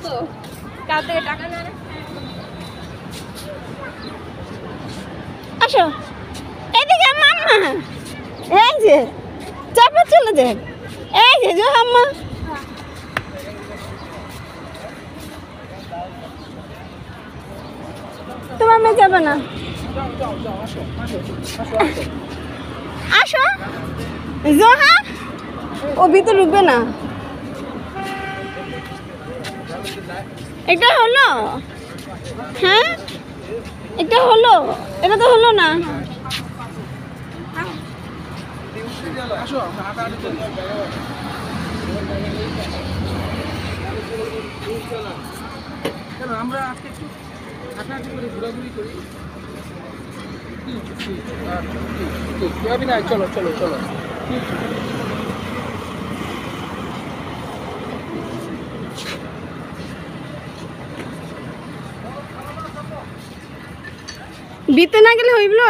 তো কাল থেকে টাকা না আসো এদিকে মাম্মা এই যে চাপে চলে যাক এই যে জো আম্মা তোমার মেয়ে যাবে না আসো জোহা ও ভিতরে ঢুকবে না এটা হলো হ্যাঁ এটা হলো এটা তো হলো না আমরা আজকে একটু হাঁটাহাঁটি করে ঘোরাঘুরি করি চলো চলো চলো বিতে না গেলে হইল